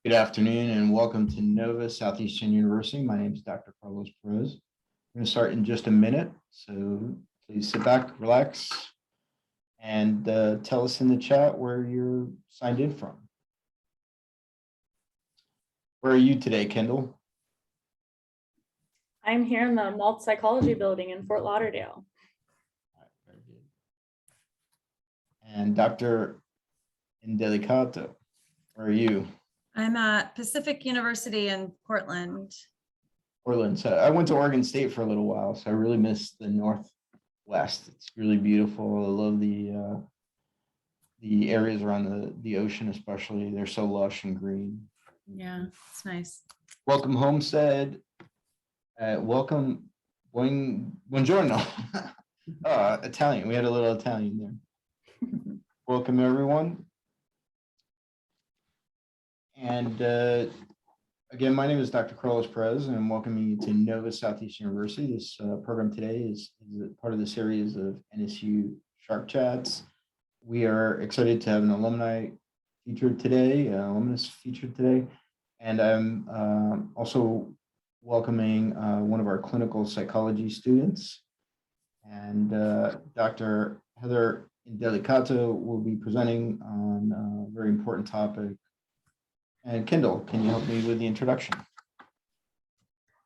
Good afternoon and welcome to Nova Southeastern University. My name is Dr. Carlos Perez. I'm going to start in just a minute, so please sit back, relax, and tell us in the chat where you're signed in from. Where are you today, Kendall? I'm here in the Malt Psychology building in Fort Lauderdale. All right, very good. And Dr. Indelicato, where are you? I'm at Pacific University in Portland. Portland. So I went to Oregon State for a little while, so I really miss the Northwest. It's really beautiful. I love the areas around the ocean, especially. They're so lush and green. Yeah, it's nice. Welcome, Homestead. Welcome, buongiorno. Italian. We had a little Italian there. Welcome, everyone. And again, my name is Dr. Carlos Perez, and I'm welcoming you to Nova Southeastern University. This program today is part of the series of NSU Sharkchats. We are excited to have an alumnus featured today, and I'm also welcoming one of our clinical psychology students, and Dr. Heather Indelicato will be presenting on a very important topic. And Kendall, can you help me with the introduction?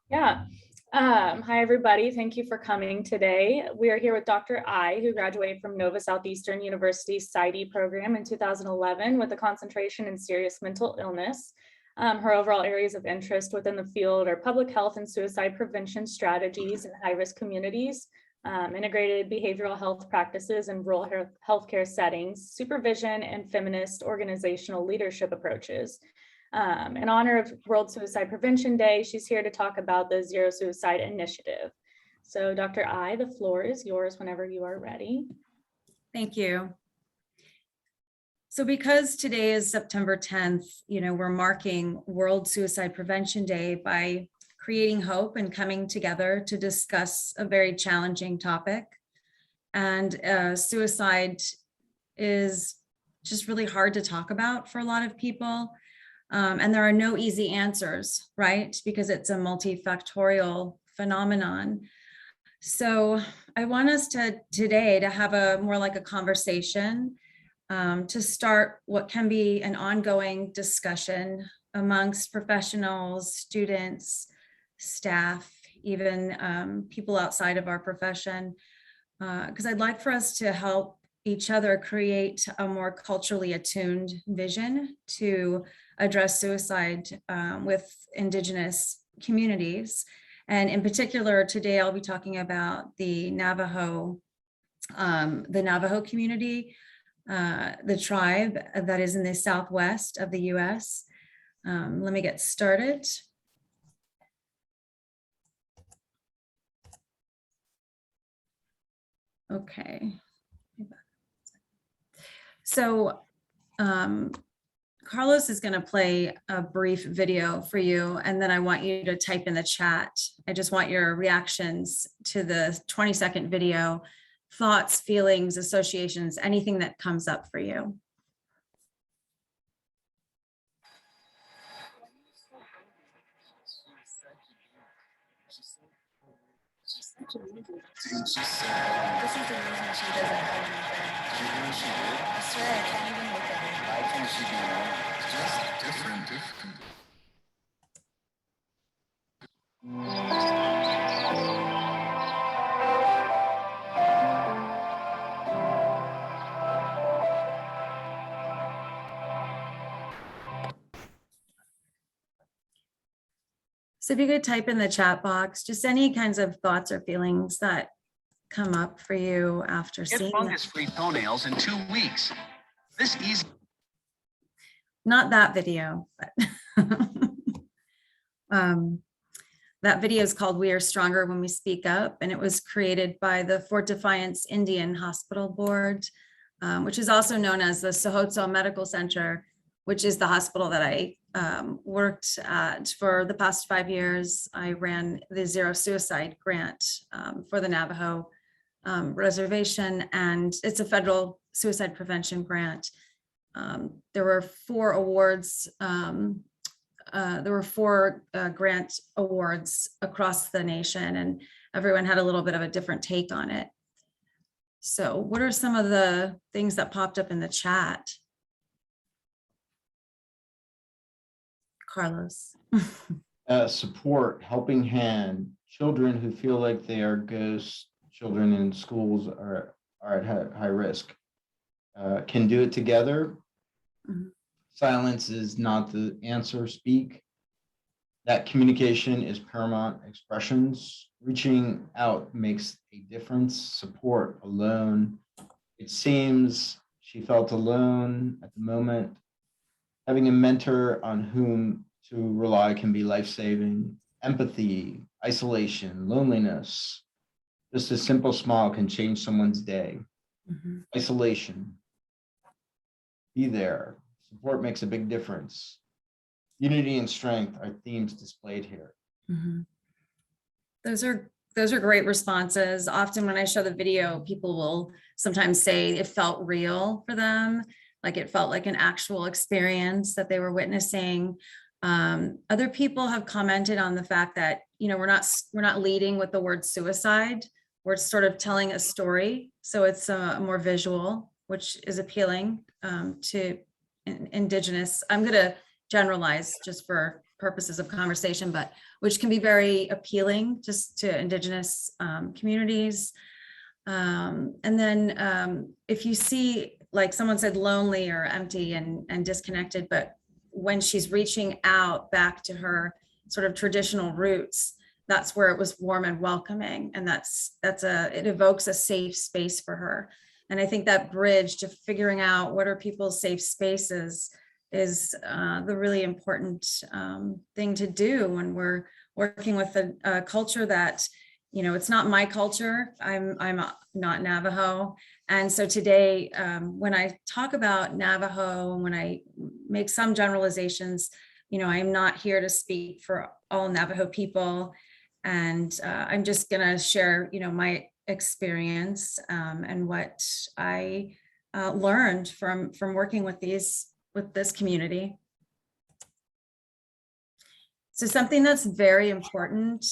Yeah. Hi, everybody. Thank you for coming today. We are here with Dr. I, who graduated from Nova Southeastern University's PsyD program in 2011 with a concentration in serious mental illness. Her overall areas of interest within the field are public health and suicide prevention strategies in high-risk communities, integrated behavioral health practices in rural healthcare settings, supervision, and feminist organizational leadership approaches. In honor of World Suicide Prevention Day, she's here to talk about the Zero Suicide Initiative. So Dr. I, the floor is yours whenever you are ready. Thank you. So because today is September 10th, we're marking World Suicide Prevention Day by creating hope and coming together to discuss a very challenging topic. And suicide is just really hard to talk about for a lot of people. And there are no easy answers, right? Because it's a multifactorial phenomenon. So I want us today to have a more like a conversation to start what can be an ongoing discussion amongst professionals, students, staff, even people outside of our profession, because I'd like for us to help each other create a more culturally attuned vision to address suicide with Indigenous communities. And in particular, today I'll be talking about the Navajo community, the tribe that is in the southwest of the US. Let me get started. Okay. So Carlos is going to play a brief video for you, and then I want you to type in the chat. I just want your reactions to the 20-second video, thoughts, feelings, associations, anything that comes up for you. She said, this is the reason she doesn't have anything. Do you think she did? I swear I can't even look at her. I think she did. It's just different. So if you could type in the chat box, just any kinds of thoughts or feelings that come up for you after seeing that. Fungus-free toenails in 2 weeks. This easy. Not that video, but that video is called We Are Stronger When We Speak Up, and it was created by the Fort Defiance Indian Hospital Board, which is also known as the Sohotso Medical Center, which is the hospital that I worked at for the past 5 years. I ran the Zero Suicide Grant for the Navajo Reservation, and it's a federal suicide prevention grant. There were 4 awards there were 4 grant awards across the nation, and everyone had a little bit of a different take on it. So what are some of the things that popped up in the chat? Carlos. Support, helping hand, children who feel like they are ghost children in schools are at high risk. Can do it together. Mhm. Silence is not the answer, speak. That communication is paramount. Expressions, reaching out makes a difference. Support alone. It seems she felt alone at the moment. Having a mentor on whom to rely can be life-saving. Empathy, isolation, loneliness. Just a simple smile can change someone's day. Mhm. Isolation. Be there. Support makes a big difference. Unity and strength are themes displayed here. Mhm. Those are great responses. Often when I show the video, people will sometimes say it felt real for them, like it felt like an actual experience that they were witnessing. Other people have commented on the fact that, we're not leading with the word suicide. We're sort of telling a story, so it's more visual, which is appealing to Indigenous. I'm going to generalize just for purposes of conversation, but which can be very appealing just to Indigenous communities. And then if you see, like someone said, lonely or empty and disconnected, but when she's reaching out back to her sort of traditional roots, that's where it was warm and welcoming. And it evokes a safe space for her. And I think that bridge to figuring out what are people's safe spaces is the really important thing to do when we're working with a culture that, it's not my culture. I'm not Navajo. And so today, when I talk about Navajo, when I make some generalizations, I'm not here to speak for all Navajo people. And I'm just gonna share, my experience and what I learned from working with this community. So something that's very important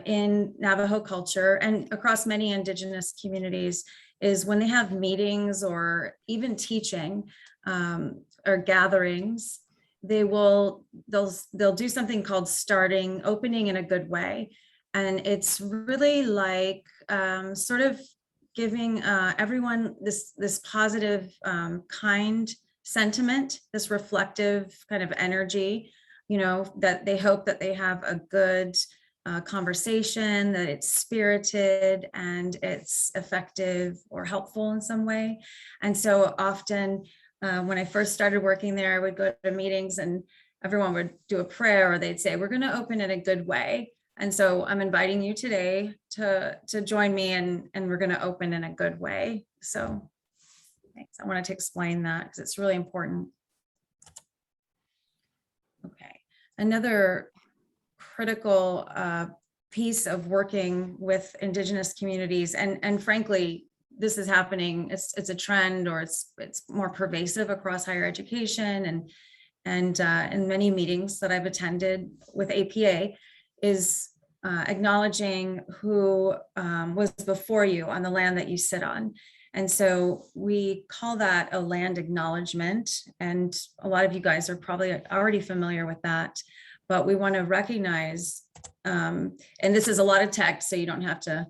in Navajo culture and across many Indigenous communities is when they have meetings or even teaching or gatherings, they'll do something called opening in a good way. And it's really like sort of giving everyone this positive, kind sentiment, this reflective kind of energy, that they hope that they have a good conversation, that it's spirited and it's effective or helpful in some way. And so often when I first started working there, I would go to meetings and everyone would do a prayer, or they'd say, we're going to open in a good way. And so I'm inviting you today to join me and we're going to open in a good way. So thanks. I wanted to explain that because it's really important. Okay. Another critical piece of working with Indigenous communities, and frankly, this is happening, it's a trend, or it's more pervasive across higher education and in many meetings that I've attended with APA, is acknowledging who was before you on the land that you sit on. And so we call that a land acknowledgement. And a lot of you guys are probably already familiar with that, but we want to recognize, and this is a lot of text, so you don't have to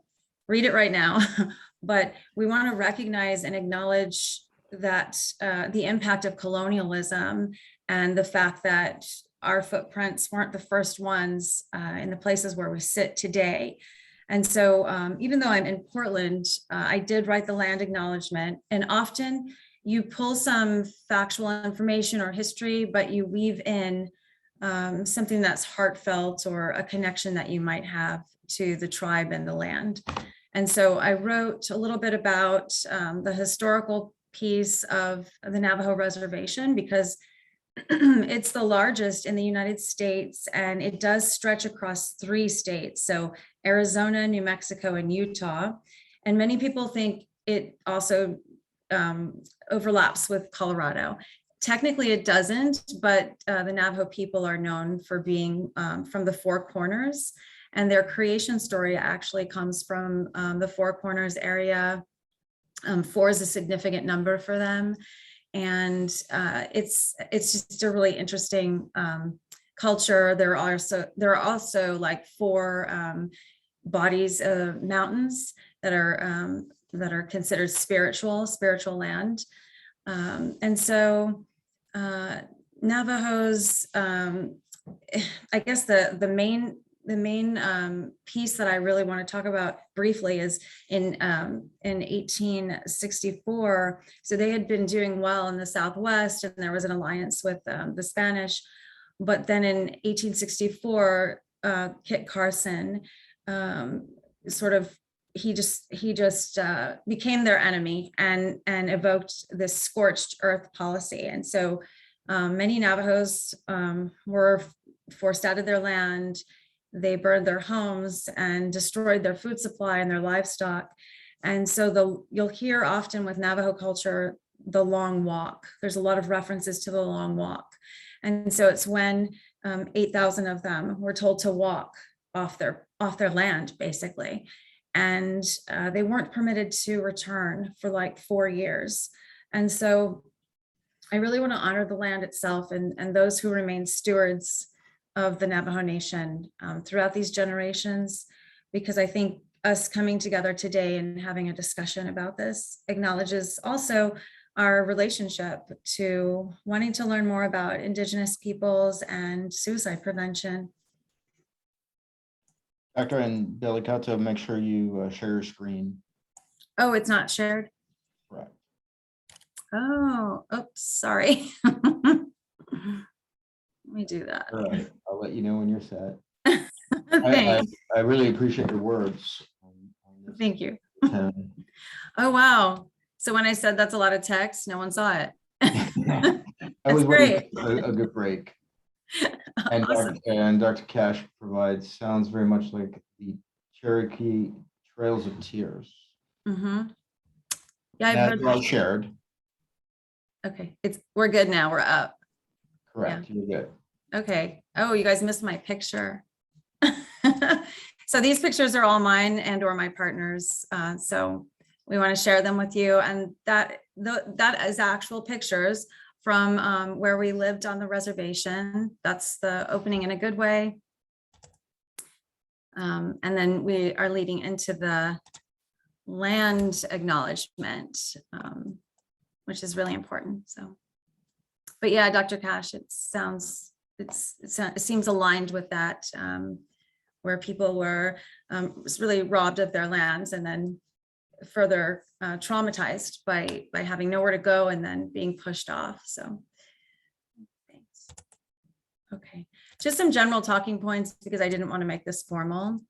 read it right now, but we want to recognize and acknowledge that the impact of colonialism and the fact that our footprints weren't the first ones in the places where we sit today. And so even though I'm in Portland, I did write the land acknowledgement, and often you pull some factual information or history, but you weave in something that's heartfelt or a connection that you might have to the tribe and the land. And so I wrote a little bit about the historical piece of the Navajo Reservation, because it's the largest in the United States, and it does stretch across 3 states. So Arizona, New Mexico, and Utah. And many people think it also overlaps with Colorado. Technically it doesn't, but the Navajo people are known for being from the Four Corners, and their creation story actually comes from the Four Corners area. 4 is a significant number for them. And it's just a really interesting culture. There are also like 4 bodies of mountains that are considered spiritual land. And so Navajos, I guess the main piece that I really want to talk about briefly is in 1864. So they had been doing well in the Southwest, and there was an alliance with the Spanish. But then in 1864, Kit Carson he just became their enemy and evoked this scorched earth policy. And so many Navajos were forced out of their land. They burned their homes and destroyed their food supply and their livestock. And so you'll hear often with Navajo culture, the long walk. There's a lot of references to the long walk. And so it's when 8,000 of them were told to walk off their land, basically. And they weren't permitted to return for like 4 years. And so I really want to honor the land itself and those who remain stewards of the Navajo Nation throughout these generations, because I think us coming together today and having a discussion about this acknowledges also our relationship to wanting to learn more about Indigenous peoples and suicide prevention. Dr. Indelicato, make sure you share your screen. Oh, it's not shared? Correct. Oh, oops, sorry. Let me do that. All right, I'll let you know when you're set. Thanks. I really appreciate your words. On this. Thank you. Tone. Oh, wow. So when I said that's a lot of text, no one saw it. I was great. waiting for a good break. And, Awesome. Dr. Cash sounds very much like the Cherokee Trails of Tears. Mm-hmm. Yeah, I've That's heard well that. shared. Okay, we're good now. We're up. Correct, you're good. Okay. Oh, you guys missed my picture. So these pictures are all mine and or my partner's. So we want to share them with you. And that is actual pictures from where we lived on the reservation. That's the opening in a good way. And then we are leading into the land acknowledgement, which is really important. So, but yeah, Dr. Cash, it seems aligned with that, where people were really robbed of their lands and then further traumatized by having nowhere to go and then being pushed off. So thanks. Okay, just some general talking points because I didn't want to make this formal.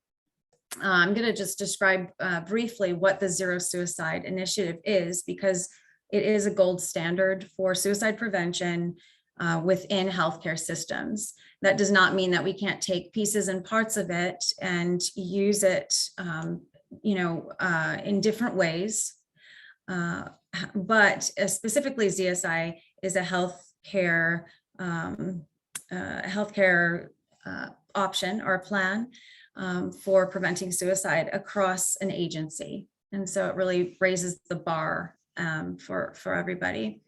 I'm going to just describe briefly what the Zero Suicide Initiative is, because it is a gold standard for suicide prevention within healthcare systems. That does not mean that we can't take pieces and parts of it and use it, in different ways. But specifically, ZSI is a healthcare option or plan for preventing suicide across an agency. And so it really raises the bar for everybody.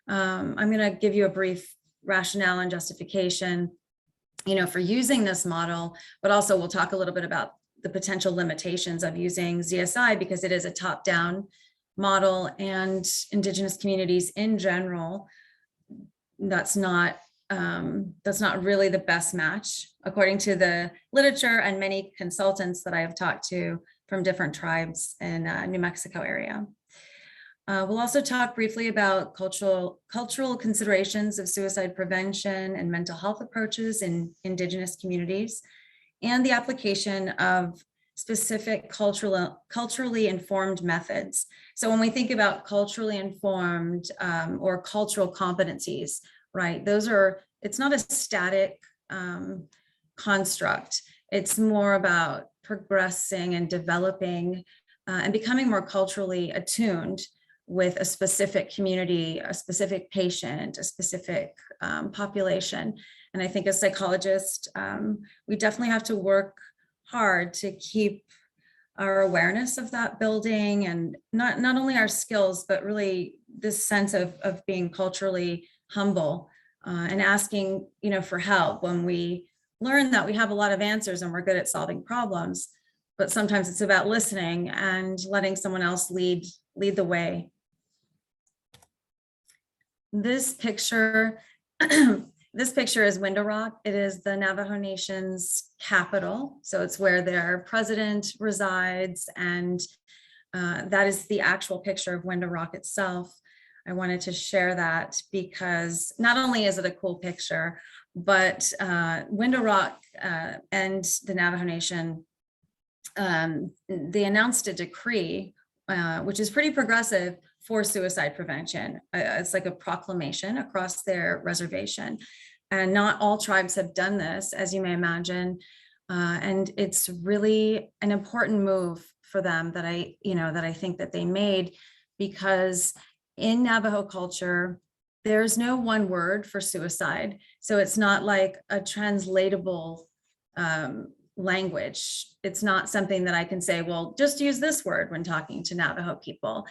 I'm going to give you a brief rationale and justification, for using this model, but also we'll talk a little bit about the potential limitations of using ZSI because it is a top-down model, and Indigenous communities in general, that's not really the best match, according to the literature and many consultants that I have talked to from different tribes in New Mexico area. We'll also talk briefly about cultural considerations of suicide prevention and mental health approaches in Indigenous communities, and the application of specific culturally informed methods. So when we think about culturally informed or cultural competencies, right, it's not a static construct. It's more about progressing and developing and becoming more culturally attuned with a specific community, a specific patient, a specific population. And I think as psychologists, we definitely have to work hard to keep our awareness of that building, and not only our skills, but really this sense of being culturally humble and asking, for help when we learn that we have a lot of answers and we're good at solving problems. But sometimes it's about listening and letting someone else lead the way. This picture, this picture is Window Rock. It is the Navajo Nation's capital. So it's where their president resides. And that is the actual picture of Window Rock itself. I wanted to share that because not only is it a cool picture, but Window Rock and the Navajo Nation, they announced a decree, which is pretty progressive, for suicide prevention. It's like a proclamation across their reservation. And not all tribes have done this, as you may imagine. And it's really an important move for them that I think that they made, because in Navajo culture, there's no one word for suicide. So it's not like a translatable language. It's not something that I can say, well, just use this word when talking to Navajo people.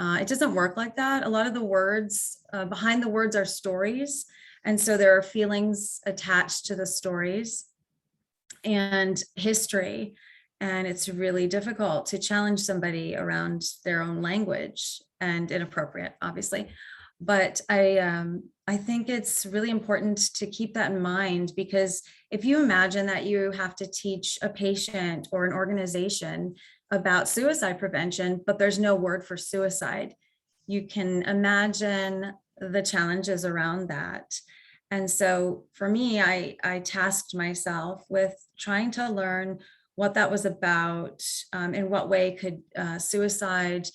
It doesn't work like that. A lot of the words, behind the words are stories. And so there are feelings attached to the stories and history. And it's really difficult to challenge somebody around their own language, and inappropriate, obviously. But I think it's really important to keep that in mind, because if you imagine that you have to teach a patient or an organization about suicide prevention, but there's no word for suicide, you can imagine the challenges around that. And so for me, I tasked myself with trying to learn what that was about, in what way could suicide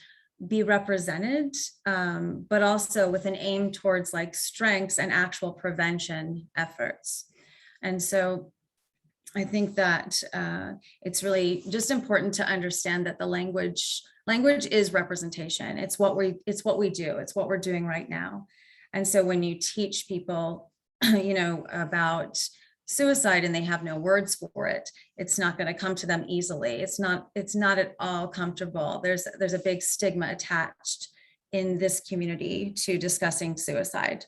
be represented, but also with an aim towards like strengths and actual prevention efforts. And so I think that it's really just important to understand that the language is representation. It's what we do. It's what we're doing right now. And so when you teach people, about suicide and they have no words for it, it's not going to come to them easily. It's not at all comfortable. There's a big stigma attached in this community to discussing suicide.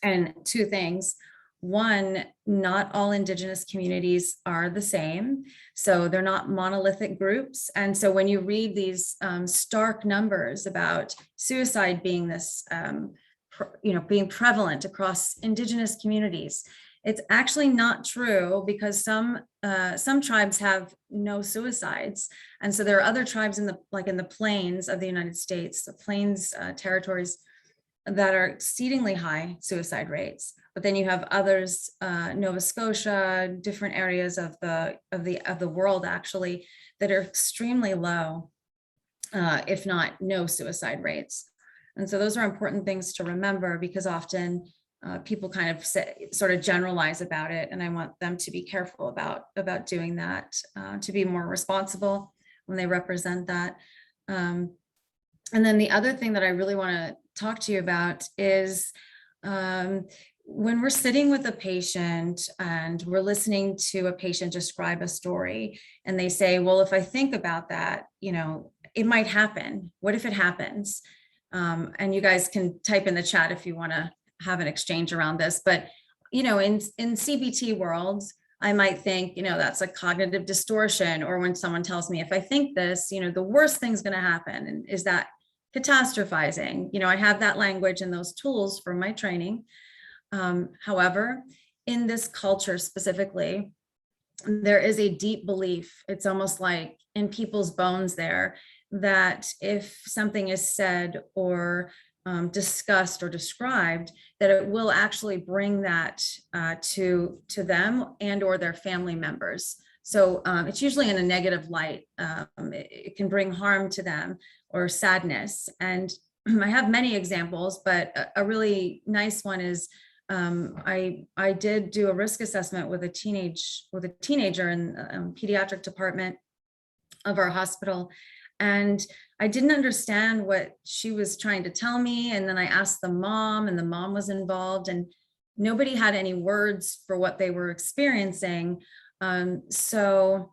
And two things. One, not all Indigenous communities are the same. So they're not monolithic groups. And so when you read these stark numbers about suicide being this, being prevalent across Indigenous communities, it's actually not true, because some tribes have no suicides. And so there are other tribes in the plains of the United States, the plains territories, that are exceedingly high suicide rates. But then you have others, Nova Scotia, different areas of the world actually, that are extremely low, if not no suicide rates. And so those are important things to remember, because often people kind of sort of generalize about it, and I want them to be careful about doing that, to be more responsible when they represent that. And then the other thing that I really want to talk to you about is when we're sitting with a patient and we're listening to a patient describe a story, and they say, well, if I think about that, it might happen. What if it happens? And you guys can type in the chat if you want to have an exchange around this. But, in CBT worlds, I might think, that's a cognitive distortion. Or when someone tells me, if I think this, the worst thing's going to happen, and is that catastrophizing? I have that language and those tools from my training. However, in this culture specifically, there is a deep belief, it's almost like in people's bones there, that if something is said or discussed or described, that it will actually bring that to them and or their family members. So it's usually in a negative light. It can bring harm to them or sadness. And I have many examples, but a really nice one is I did do a risk assessment with a teenager in the pediatric department of our hospital. And I didn't understand what she was trying to tell me. And then I asked the mom, and the mom was involved, and nobody had any words for what they were experiencing. So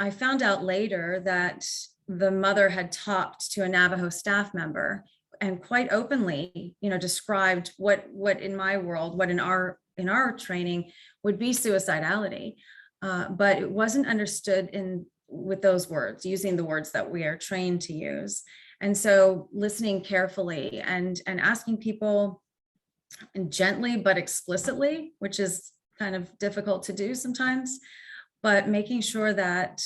I found out later that the mother had talked to a Navajo staff member and quite openly, described what in my world, what in our training would be suicidality. But it wasn't understood with those words, using the words that we are trained to use. And so listening carefully and asking people gently but explicitly, which is kind of difficult to do sometimes, but making sure that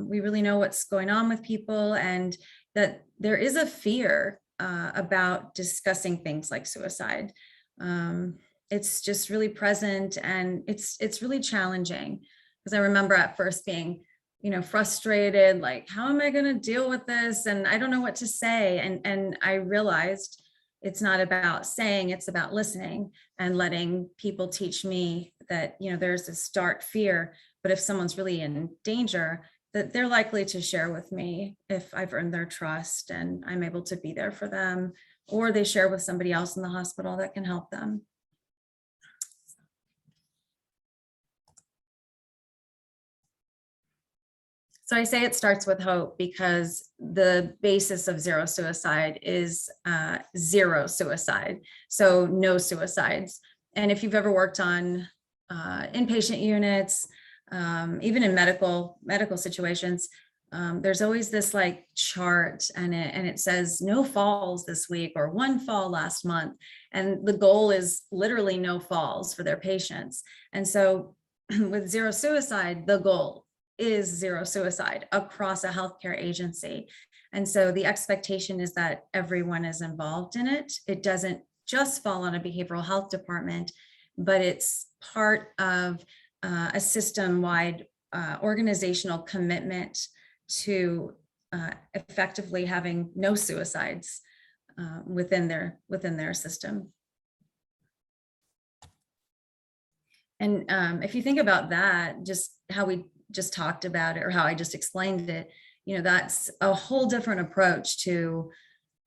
we really know what's going on with people, and that there is a fear about discussing things like suicide. It's just really present, and it's really challenging, because I remember at first being frustrated, like, how am I going to deal with this? And I don't know what to say. And I realized it's not about saying, it's about listening and letting people teach me that, there's this dark fear, but if someone's really in danger, that they're likely to share with me if I've earned their trust and I'm able to be there for them, or they share with somebody else in the hospital that can help them. So I say it starts with hope, because the basis of zero suicide is zero suicide. So no suicides. And if you've ever worked on inpatient units, even in medical situations, there's always this like chart, and it says no falls this week, or one fall last month. And the goal is literally no falls for their patients. And so with zero suicide, the goal is zero suicide across a healthcare agency. And so the expectation is that everyone is involved in it. It doesn't just fall on a behavioral health department, but it's part of a system-wide organizational commitment to effectively having no suicides within their system. And if you think about that, just how we just talked about it, or how I just explained it, that's a whole different approach to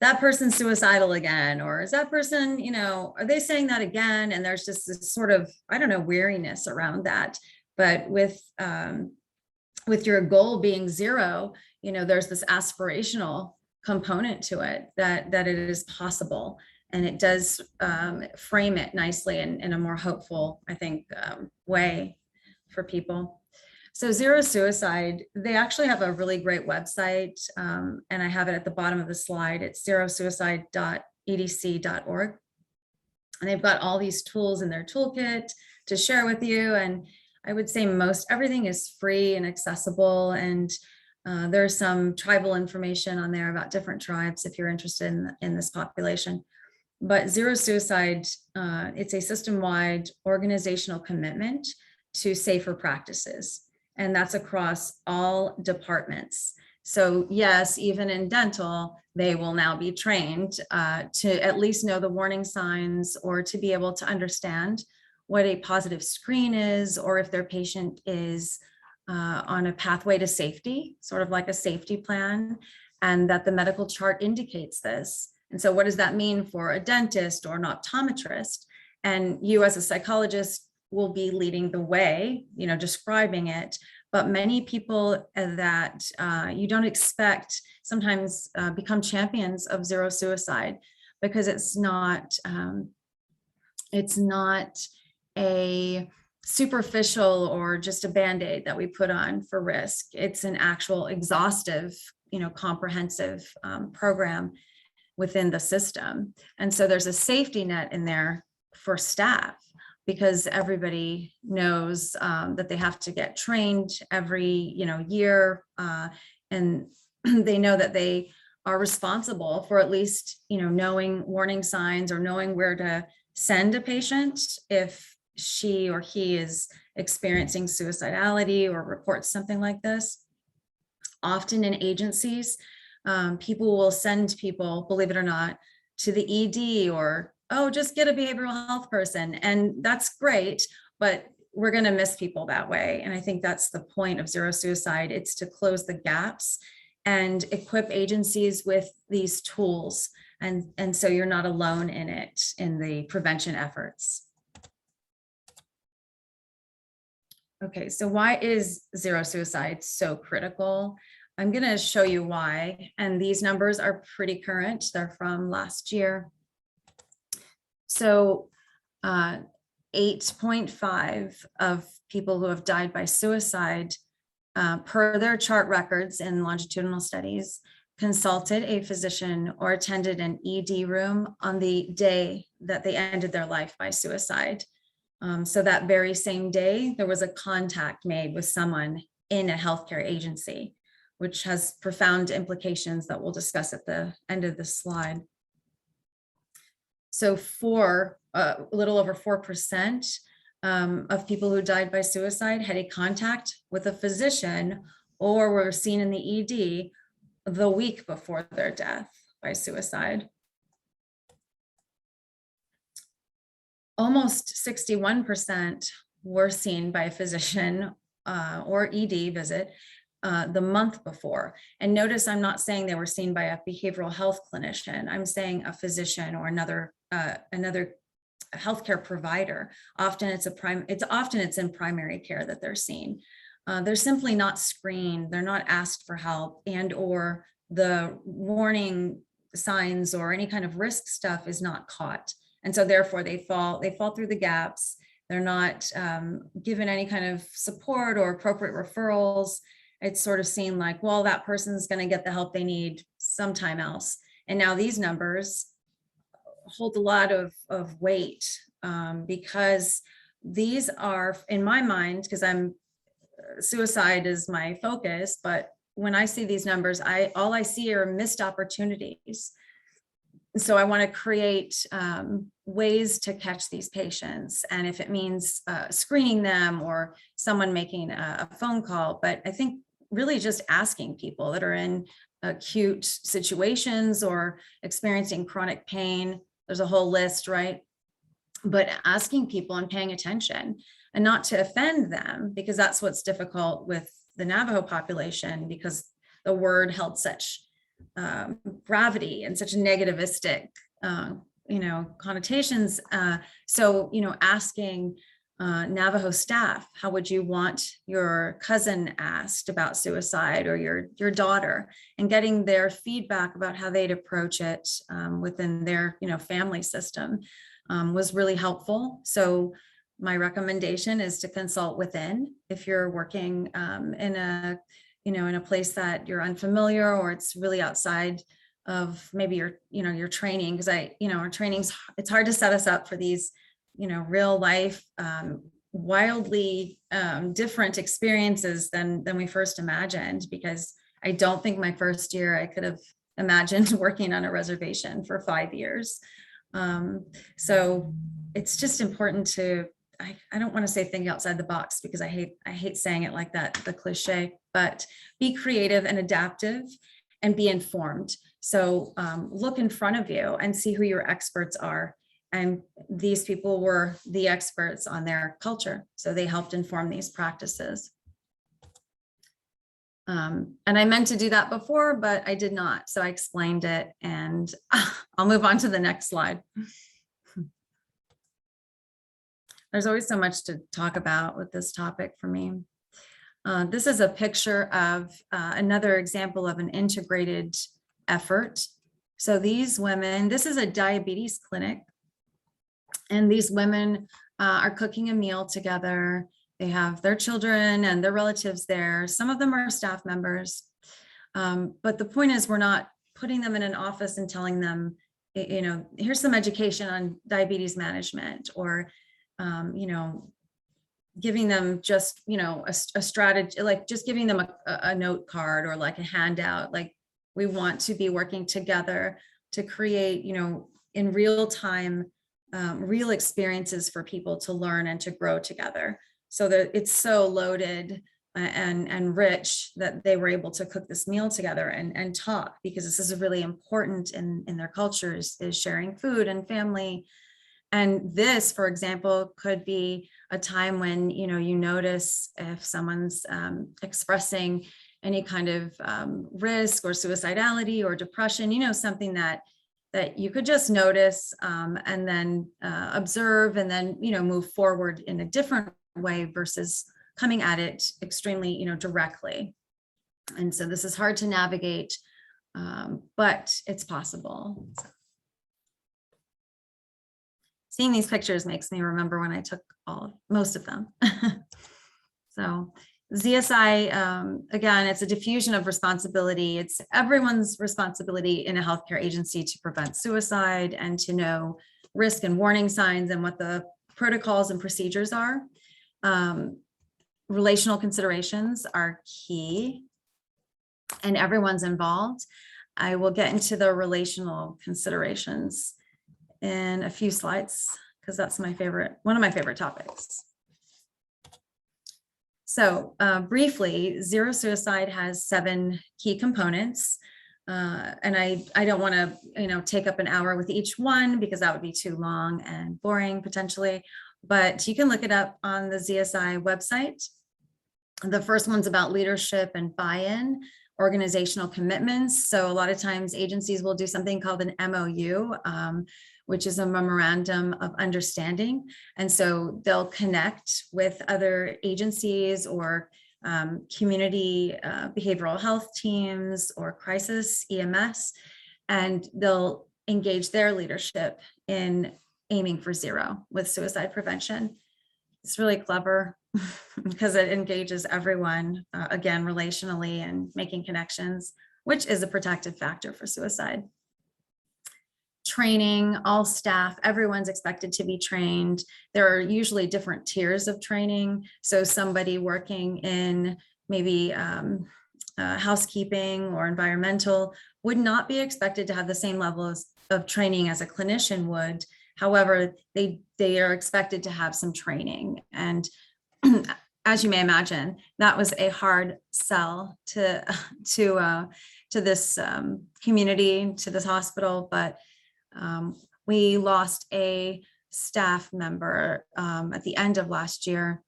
that person's suicidal again, or is that person, are they saying that again? And there's just this sort of, I don't know, weariness around that. But with your goal being zero, there's this aspirational component to it, that it is possible. And it does frame it nicely in a more hopeful, I think, way for people. So Zero Suicide, they actually have a really great website, and I have it at the bottom of the slide. It's zerosuicide.edc.org. And they've got all these tools in their toolkit to share with you. And I would say everything is free and accessible. And there's some tribal information on there about different tribes if you're interested in this population. But Zero Suicide, it's a system-wide organizational commitment to safer practices. And that's across all departments. So yes, even in dental, they will now be trained to at least know the warning signs, or to be able to understand what a positive screen is, or if their patient is on a pathway to safety, sort of like a safety plan, and that the medical chart indicates this. And so what does that mean for a dentist or an optometrist? And you as a psychologist will be leading the way, describing it. But many people that you don't expect sometimes become champions of zero suicide, because it's not a superficial or just a Band-Aid that we put on for risk. It's an actual exhaustive, comprehensive program within the system. And so there's a safety net in there for staff, because everybody knows that they have to get trained every year, and they know that they are responsible for at least knowing warning signs, or knowing where to send a patient if she or he is experiencing suicidality or reports something like this. Often in agencies, people will send people, believe it or not, to the ED, or just get a behavioral health person. And that's great, but we're going to miss people that way. And I think that's the point of Zero Suicide. It's to close the gaps and equip agencies with these tools. And so you're not alone in it, in the prevention efforts. Okay, so why is zero suicide so critical? I'm going to show you why. And these numbers are pretty current. They're from last year. So 8.5 of people who have died by suicide per their chart records in longitudinal studies consulted a physician or attended an ED room on the day that they ended their life by suicide. So that very same day, there was a contact made with someone in a healthcare agency, which has profound implications that we'll discuss at the end of this slide. So a little over 4% of people who died by suicide had a contact with a physician or were seen in the ED the week before their death by suicide. Almost 61% were seen by a physician or ED visit the month before. And notice I'm not saying they were seen by a behavioral health clinician. I'm saying a physician or another healthcare provider. Often it's in primary care that they're seen. They're simply not screened. They're not asked for help, and or the warning signs or any kind of risk stuff is not caught. And so therefore they fall through the gaps. They're not given any kind of support or appropriate referrals. It's sort of seen like, well, that person's going to get the help they need sometime else. And now these numbers hold a lot of weight because these are, in my mind, because suicide is my focus, but when I see these numbers, all I see are missed opportunities. So I want to create ways to catch these patients. And if it means screening them or someone making a phone call, but I think really just asking people that are in acute situations or experiencing chronic pain, there's a whole list, right? But asking people and paying attention and not to offend them, because that's what's difficult with the Navajo population, because the word held such gravity and such negativistic, connotations. So, asking Navajo staff, how would you want your cousin asked about suicide, or your daughter, and getting their feedback about how they'd approach it within their, family system was really helpful. So my recommendation is to consult within if you're working in a place that you're unfamiliar, or it's really outside of maybe your training, because our trainings, it's hard to set us up for these, real life, wildly different experiences than we first imagined, because I don't think my first year I could have imagined working on a reservation for 5 years. So it's just important to, I don't want to say think outside the box, because I hate saying it like that, the cliche, but be creative and adaptive and be informed. So look in front of you and see who your experts are. And these people were the experts on their culture. So they helped inform these practices. And I meant to do that before, but I did not. So I explained it, and I'll move on to the next slide. There's always so much to talk about with this topic for me. This is a picture of another example of an integrated effort. So these women, this is a diabetes clinic, and these women are cooking a meal together. They have their children and their relatives there. Some of them are staff members. But the point is, we're not putting them in an office and telling them, here's some education on diabetes management, or giving them just, a strategy, like just giving them a note card or like a handout. Like, we want to be working together to create, in real time, real experiences for people to learn and to grow together. So that it's so loaded and rich that they were able to cook this meal together and talk, because this is really important in their cultures, is sharing food and family. And this, for example, could be a time when, you notice if someone's expressing any kind of risk or suicidality or depression, something that you could just notice and then observe and then, move forward in a different way versus coming at it extremely, directly. And so this is hard to navigate, but it's possible. Seeing these pictures makes me remember when I took most of them. So ZSI, again, it's a diffusion of responsibility. It's everyone's responsibility in a healthcare agency to prevent suicide and to know risk and warning signs and what the protocols and procedures are. Relational considerations are key, and everyone's involved. I will get into the relational considerations in a few slides because that's one of my favorite topics. So briefly, zero suicide has 7 key components. And I don't want to, take up an hour with each one because that would be too long and boring potentially, but you can look it up on the ZSI website. The first one's about leadership and buy-in, organizational commitments. So a lot of times agencies will do something called an MOU, which is a memorandum of understanding. And so they'll connect with other agencies or community behavioral health teams or crisis EMS, and they'll engage their leadership in aiming for zero with suicide prevention. It's really clever because it engages everyone, again, relationally and making connections, which is a protective factor for suicide. Training, all staff, everyone's expected to be trained. There are usually different tiers of training. So somebody working in maybe housekeeping or environmental would not be expected to have the same levels of training as a clinician would. However, they are expected to have some training. And as you may imagine, that was a hard sell to this community, to this hospital, but we lost a staff member at the end of last year,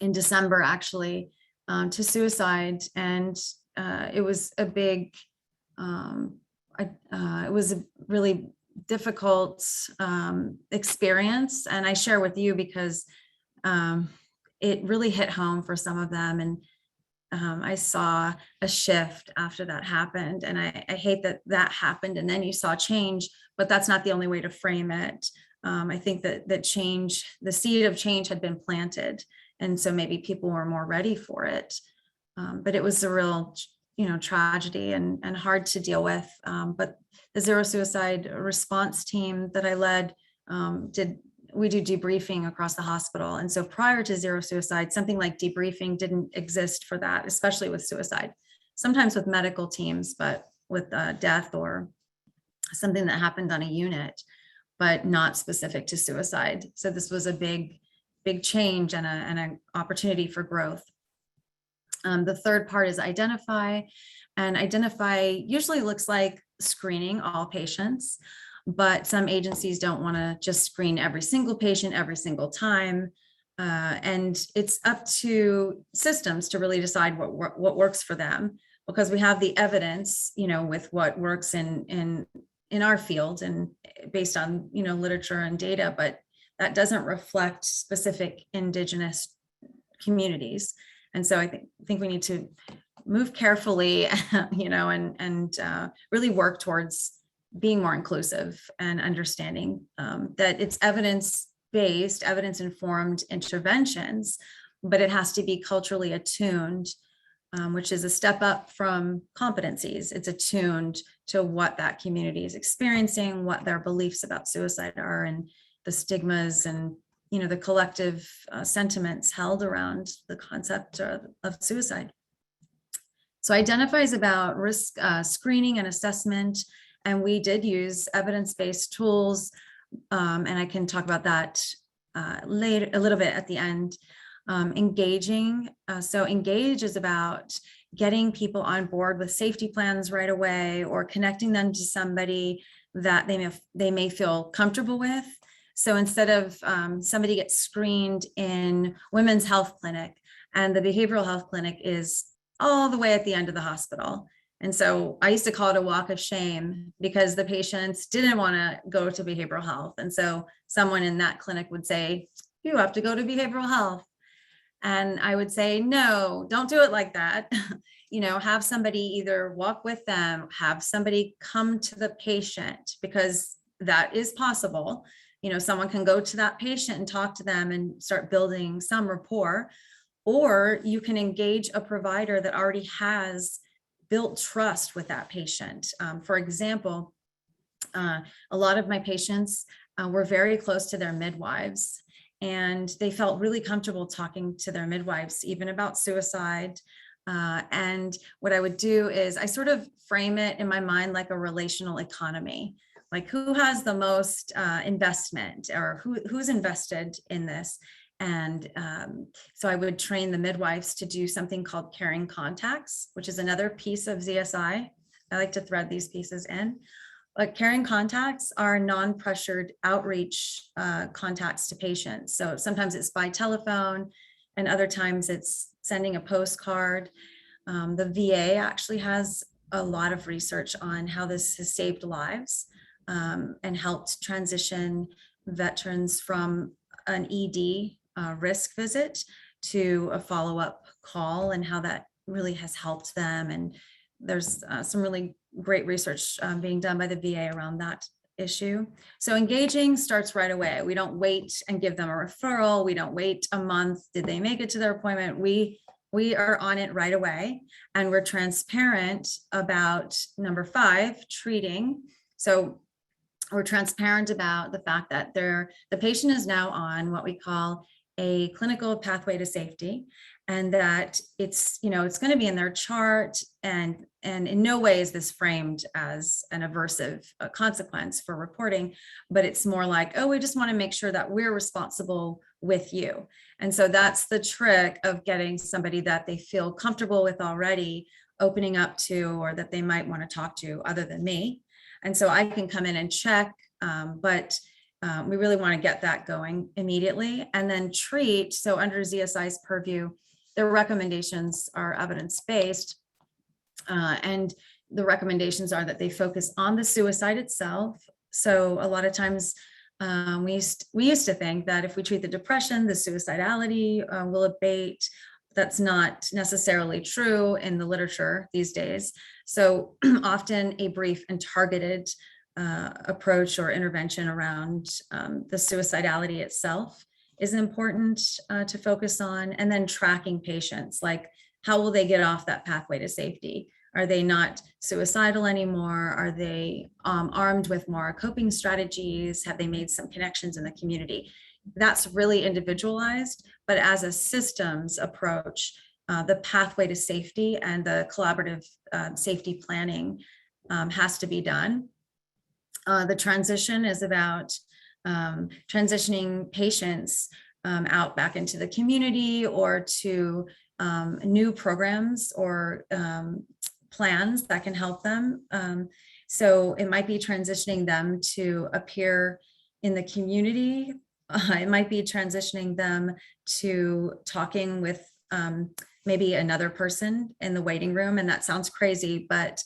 in December, actually, to suicide. And it was a big, it was a really difficult experience. And I share with you because it really hit home for some of them. And I saw a shift after that happened. And I hate that that happened. And then you saw change, but that's not the only way to frame it. I think that change, the seed of change had been planted. And so maybe people were more ready for it. But it was a real, tragedy and hard to deal with. But the zero suicide response team that I led we do debriefing across the hospital. And so prior to zero suicide, something like debriefing didn't exist for that, especially with suicide, sometimes with medical teams, but with death or something that happened on a unit, but not specific to suicide. So this was a big change and an opportunity for growth. The third part is identify, and identify usually looks like screening all patients, but some agencies don't want to just screen every single patient every single time. And it's up to systems to really decide what works for them, because we have the evidence, with what works in our field and based on, literature and data, but that doesn't reflect specific Indigenous communities. And so I think we need to move carefully, and really work towards being more inclusive and understanding that it's evidence-based, evidence-informed interventions, but it has to be culturally attuned, which is a step up from competencies. It's attuned to what that community is experiencing, what their beliefs about suicide are, and the stigmas and the collective sentiments held around the concept of suicide. So identify is about risk screening and assessment. And we did use evidence-based tools, and I can talk about that later, a little bit at the end. Engaging, so engage is about getting people on board with safety plans right away, or connecting them to somebody that they may feel comfortable with. So instead of somebody gets screened in women's health clinic, and the behavioral health clinic is all the way at the end of the hospital. And so I used to call it a walk of shame because the patients didn't want to go to behavioral health. And so someone in that clinic would say, you have to go to behavioral health. And I would say, no, don't do it like that. Have somebody either walk with them, have somebody come to the patient, because that is possible. Someone can go to that patient and talk to them and start building some rapport, or you can engage a provider that already has built trust with that patient. For example, a lot of my patients were very close to their midwives, and they felt really comfortable talking to their midwives, even about suicide. And what I would do is I sort of frame it in my mind like a relational economy, like who has the most investment, or who's invested in this. And so I would train the midwives to do something called caring contacts, which is another piece of ZSI. I like to thread these pieces in. But caring contacts are non-pressured outreach contacts to patients. So sometimes it's by telephone, and other times it's sending a postcard. The VA actually has a lot of research on how this has saved lives and helped transition veterans from an ED risk visit to a follow-up call, and how that really has helped them. And there's some really great research being done by the VA around that issue. So engaging starts right away. We don't wait and give them a referral. We don't wait a month. Did they make it to their appointment? We are on it right away, and we're transparent about number 5, treating. So we're transparent about the fact that the patient is now on what we call a clinical pathway to safety, and that it's going to be in their chart, and in no way is this framed as an aversive consequence for reporting, but it's more like, oh, we just want to make sure that we're responsible with you. And so that's the trick of getting somebody that they feel comfortable with already opening up to, or that they might want to talk to other than me. And so I can come in and check, but we really want to get that going immediately, and then treat. So under ZSI's purview, their recommendations are evidence-based, and the recommendations are that they focus on the suicide itself. So a lot of times we used to think that if we treat the depression, the suicidality will abate. That's not necessarily true in the literature these days. So often a brief and targeted approach or intervention around the suicidality itself is important to focus on, and then tracking patients, like how will they get off that pathway to safety? Are they not suicidal anymore? Are they armed with more coping strategies? Have they made some connections in the community? That's really individualized, but as a systems approach, the pathway to safety and the collaborative safety planning has to be done. The transition is about transitioning patients out back into the community, or to new programs or plans that can help them. So it might be transitioning them to appear in the community. It might be transitioning them to talking with maybe another person in the waiting room. And that sounds crazy, but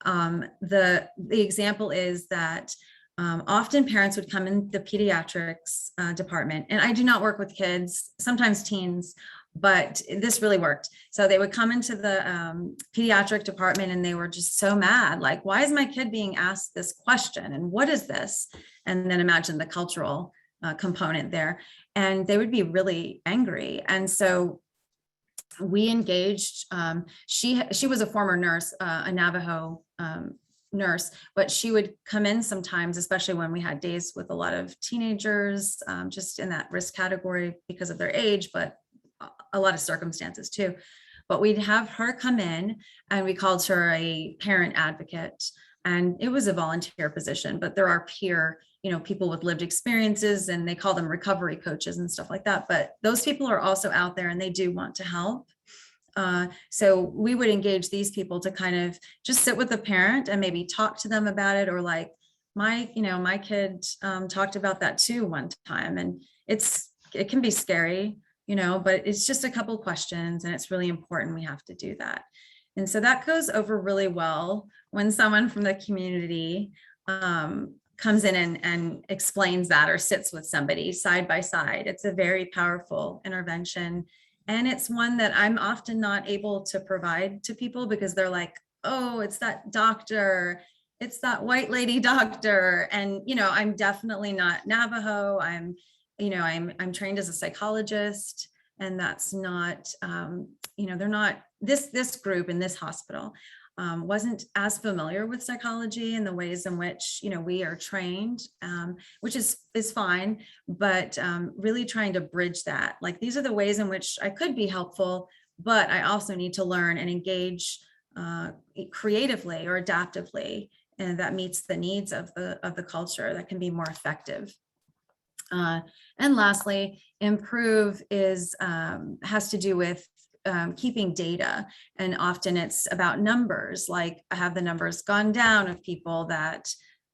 the example is that often parents would come in the pediatrics department, and I do not work with kids, sometimes teens, but this really worked. So they would come into the pediatric department, and they were just so mad, like, why is my kid being asked this question? And what is this? And then imagine the cultural component there. And they would be really angry. And so we engaged, she was a former nurse, a Navajo nurse, but she would come in sometimes, especially when we had days with a lot of teenagers, just in that risk category because of their age, but a lot of circumstances too. But we'd have her come in, and we called her a parent advocate, and it was a volunteer position, but there are peer, people with lived experiences, and they call them recovery coaches and stuff like that. But those people are also out there, and they do want to help. So we would engage these people to kind of just sit with the parent and maybe talk to them about it, or like, my kid talked about that too one time, and it can be scary. but it's just a couple questions and it's really important we have to do that. And so that goes over really well when someone from the community comes in and explains that or sits with somebody side by side. It's a very powerful intervention. And it's one that I'm often not able to provide to people because they're like, oh, it's that doctor, it's that white lady doctor. And, I'm definitely not Navajo. I'm trained as a psychologist, and that's not, they're not, this group in this hospital wasn't as familiar with psychology and the ways in which, we are trained, which is fine, but really trying to bridge that. Like, these are the ways in which I could be helpful, but I also need to learn and engage creatively or adaptively, and that meets the needs of the culture, that can be more effective. And lastly, improve has to do with keeping data, and often it's about numbers. Like, have the numbers gone down of people that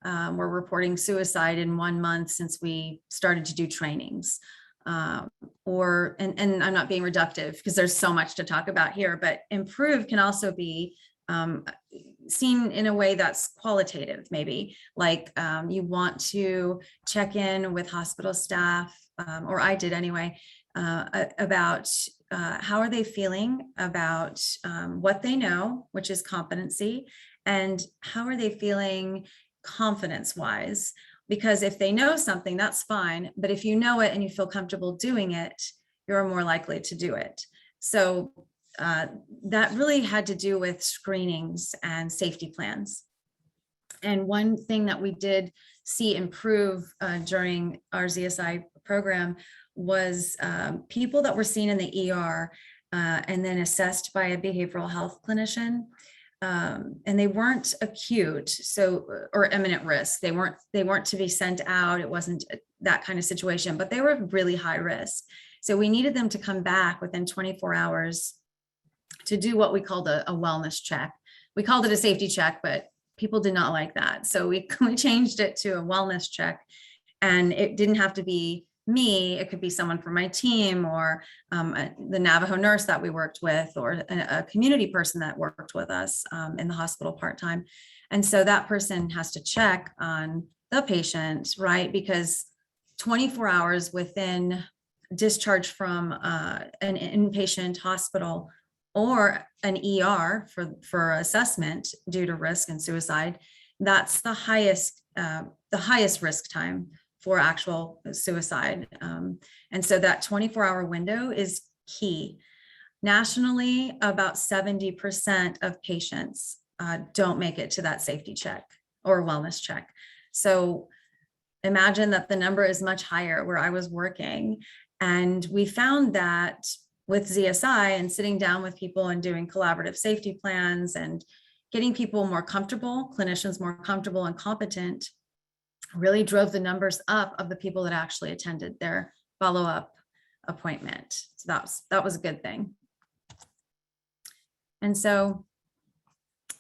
were reporting suicide in 1 month since we started to do trainings? And I'm not being reductive because there's so much to talk about here, but improve can also be seen in a way that's qualitative, maybe like you want to check in with hospital staff, or I did anyway, about how are they feeling about what they know, which is competency, and how are they feeling confidence wise? Because if they know something, that's fine, but if you know it and you feel comfortable doing it, you're more likely to do it. So that really had to do with screenings and safety plans. And one thing that we did see improve during our ZSI program was people that were seen in the ER and then assessed by a behavioral health clinician. And they weren't acute, or imminent risk. They weren't to be sent out. It wasn't that kind of situation, but they were really high risk. So we needed them to come back within 24 hours to do what we called a wellness check. We called it a safety check, but people did not like that. So we changed it to a wellness check, and it didn't have to be me. It could be someone from my team, or the Navajo nurse that we worked with, or a community person that worked with us in the hospital part-time. And so that person has to check on the patient, right? Because 24 hours within discharge from an inpatient hospital or an ER for assessment due to risk and suicide, that's the highest risk time for actual suicide. And so that 24-hour window is key. Nationally, about 70% of patients don't make it to that safety check or wellness check. So imagine that the number is much higher where I was working. And we found that with ZSI and sitting down with people and doing collaborative safety plans and getting people more comfortable, clinicians more comfortable and competent, really drove the numbers up of the people that actually attended their follow-up appointment. So that was a good thing. And so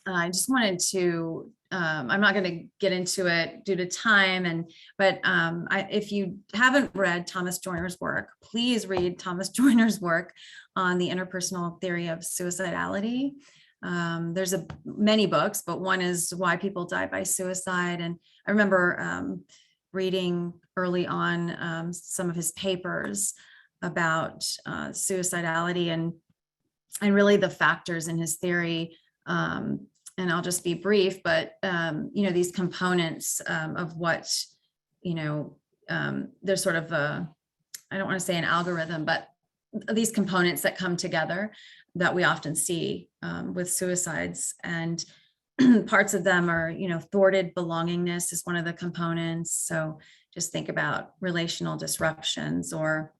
I just wanted to, I'm not going to get into it due to time, but if you haven't read Thomas Joyner's work, please read Thomas Joyner's work on the interpersonal theory of suicidality. There's many books, but one is Why People Die by Suicide. And I remember reading early on some of his papers about suicidality and really the factors in his theory. And I'll just be brief, but these components of what, there's sort of I don't want to say an algorithm, but these components that come together that we often see with suicides. And parts of them are, thwarted belongingness is one of the components. So just think about relational disruptions or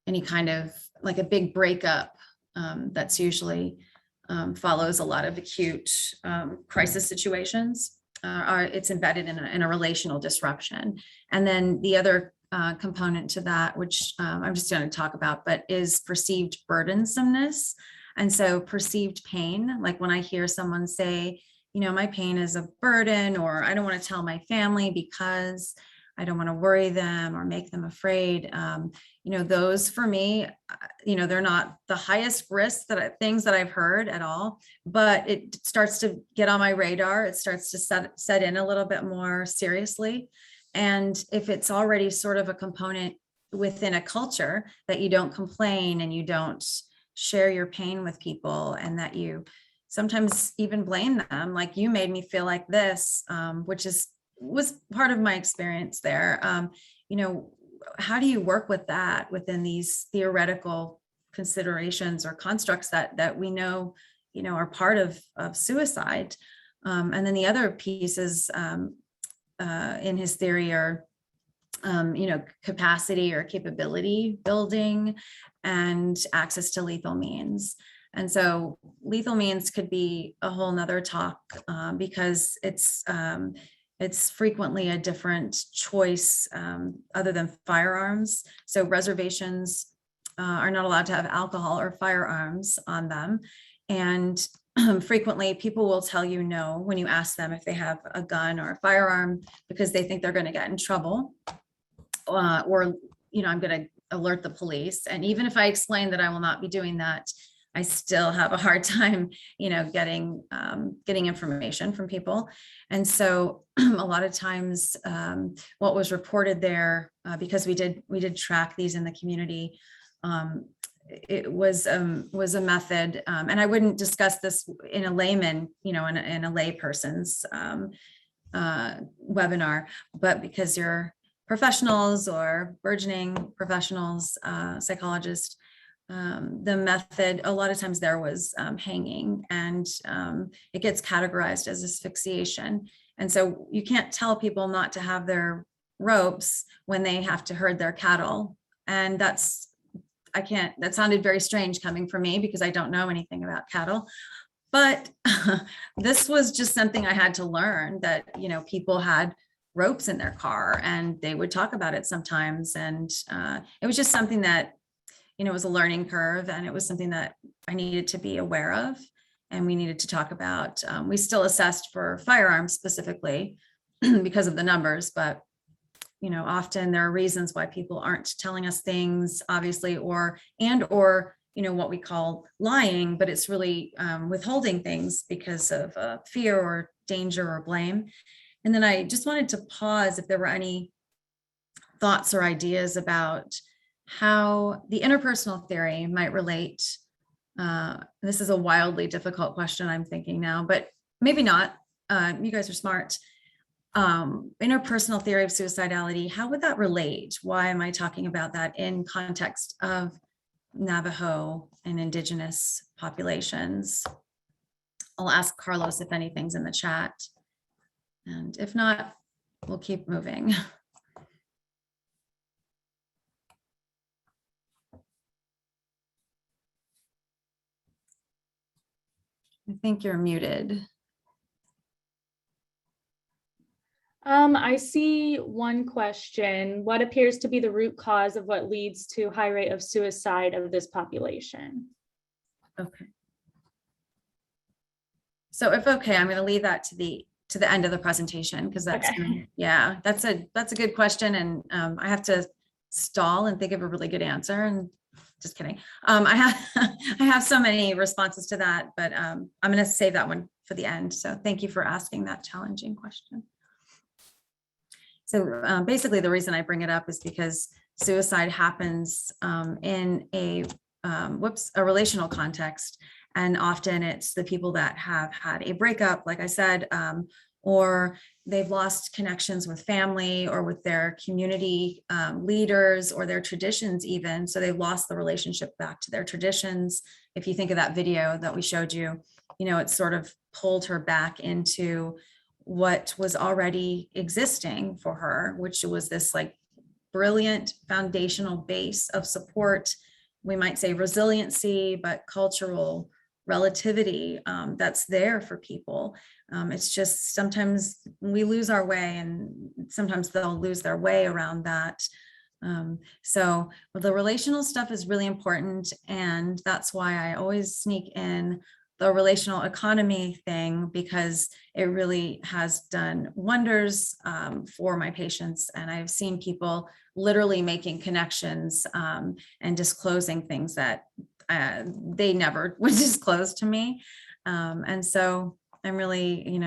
any kind of like a big breakup that's usually follows a lot of acute crisis situations. It's embedded in a relational disruption. And then the other component to that, which I'm just going to talk about, but is perceived burdensomeness. And so perceived pain, like when I hear someone say, my pain is a burden, or I don't want to tell my family because I don't want to worry them or make them afraid. Those for me, they're not the highest risk things that I've heard at all, but it starts to get on my radar. It starts to set in a little bit more seriously. And if it's already sort of a component within a culture that you don't complain and you don't share your pain with people, and that you sometimes even blame them, like, you made me feel like this, which was part of my experience there. How do you work with that within these theoretical considerations or constructs that we know, are part of suicide? And then the other pieces in his theory are, capacity or capability building and access to lethal means. And so lethal means could be a whole nother talk, because it's frequently a different choice other than firearms. So reservations are not allowed to have alcohol or firearms on them. And frequently people will tell you no when you ask them if they have a gun or a firearm, because they think they're going to get in trouble, or I'm going to alert the police. And even if I explain that I will not be doing that, I still have a hard time, getting information from people. And so a lot of times what was reported there, because we did track these in the community, it was a method, and I wouldn't discuss this in a layman, in a lay person's webinar, but because you're professionals or burgeoning professionals, psychologists, the method, a lot of times there was hanging, and it gets categorized as asphyxiation. And so you can't tell people not to have their ropes when they have to herd their cattle. And that sounded very strange coming from me, because I don't know anything about cattle. But this was just something I had to learn, that, people had ropes in their car and they would talk about it sometimes. And it was just something that, it was a learning curve, and it was something that I needed to be aware of, and we needed to talk about. We still assessed for firearms specifically because of the numbers, but often there are reasons why people aren't telling us things, obviously, or what we call lying, but it's really withholding things because of fear or danger or blame. And then I just wanted to pause if there were any thoughts or ideas about how the interpersonal theory might relate. This is a wildly difficult question, I'm thinking now, but maybe not. You guys are smart. Interpersonal theory of suicidality, how would that relate? Why am I talking about that in context of Navajo and Indigenous populations? I'll ask Carlos if anything's in the chat. And if not, we'll keep moving. I think you're muted. I see one question. What appears to be the root cause of what leads to high rate of suicide of this population? Okay. So if okay, I'm going to leave that to the end of the presentation, because that's okay. Yeah, that's a good question, and I have to stall and think of a really good answer. And just kidding. I have so many responses to that, but I'm going to save that one for the end. So thank you for asking that challenging question. So basically, the reason I bring it up is because suicide happens in a relational context. And often it's the people that have had a breakup, like I said, or they've lost connections with family or with their community leaders or their traditions even. So they've lost the relationship back to their traditions. If you think of that video that we showed you, it sort of pulled her back into what was already existing for her, which was this like brilliant foundational base of support. We might say resiliency, but cultural relativity that's there for people. It's just sometimes we lose our way, and sometimes they'll lose their way around that. So the relational stuff is really important, and that's why I always sneak in the relational economy thing, because it really has done wonders for my patients. And I've seen people literally making connections and disclosing things that they never would disclose to me. And so I'm really,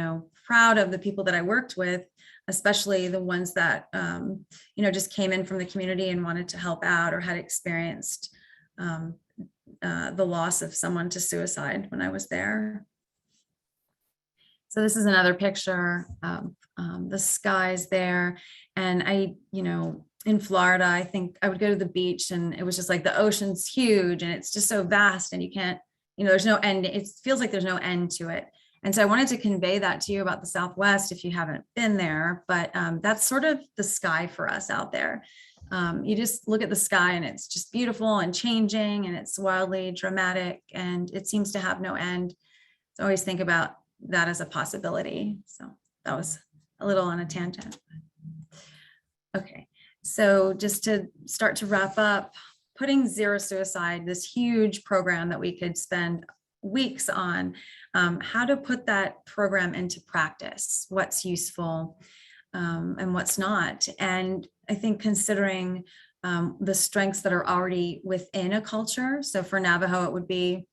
proud of the people that I worked with, especially the ones that, just came in from the community and wanted to help out or had experienced the loss of someone to suicide when I was there. So this is another picture of the skies there. And in Florida, I think I would go to the beach and it was just like the ocean's huge and it's just so vast and you can't, there's no end. It feels like there's no end to it. And so I wanted to convey that to you about the Southwest if you haven't been there, but that's sort of the sky for us out there. You just look at the sky and it's just beautiful and changing and it's wildly dramatic and it seems to have no end. So I always think about that as a possibility. So that was a little on a tangent. Okay, so just to start to wrap up, putting Zero Suicide, this huge program that we could spend weeks on, how to put that program into practice, what's useful and what's not. And I think considering the strengths that are already within a culture. So for Navajo, it would be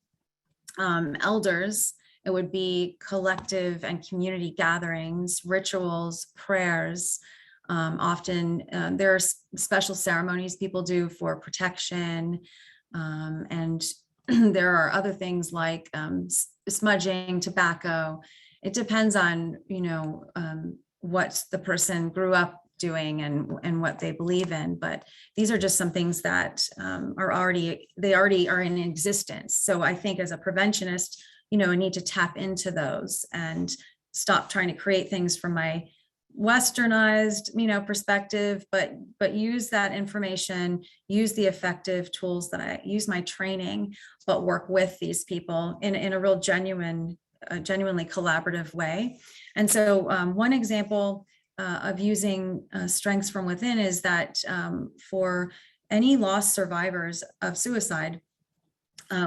elders, it would be collective and community gatherings, rituals, prayers. Often there are special ceremonies people do for protection, and there are other things like smudging, tobacco. It depends on, what the person grew up doing and what they believe in. But these are just some things that are already are in existence. So I think as a preventionist, I need to tap into those and stop trying to create things from my westernized, perspective, but use that information, use the effective tools that I use, my training, but work with these people in a real genuinely collaborative way. And so one example of using strengths from within is that for any lost survivors of suicide,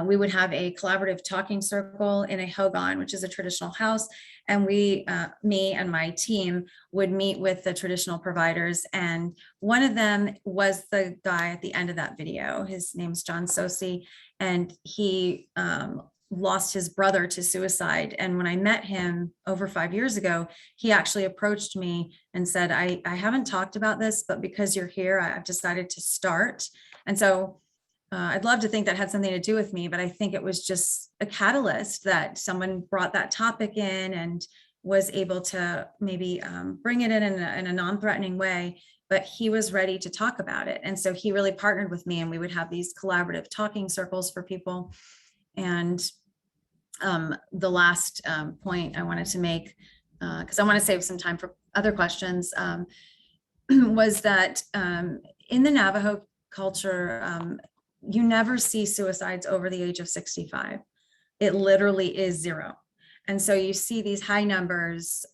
we would have a collaborative talking circle in a hogan, which is a traditional house. And me and my team would meet with the traditional providers. And one of them was the guy at the end of that video. His name's John Sosi, and he lost his brother to suicide. And when I met him over 5 years ago, he actually approached me and said, I haven't talked about this, but because you're here, I've decided to start. And so I'd love to think that had something to do with me, but I think it was just a catalyst that someone brought that topic in and was able to maybe bring it in a non-threatening way, but he was ready to talk about it. And so he really partnered with me and we would have these collaborative talking circles for people. And the last point I wanted to make, because I want to save some time for other questions, was that in the Navajo culture, you never see suicides over the age of 65. It literally is zero. And so you see these high numbers,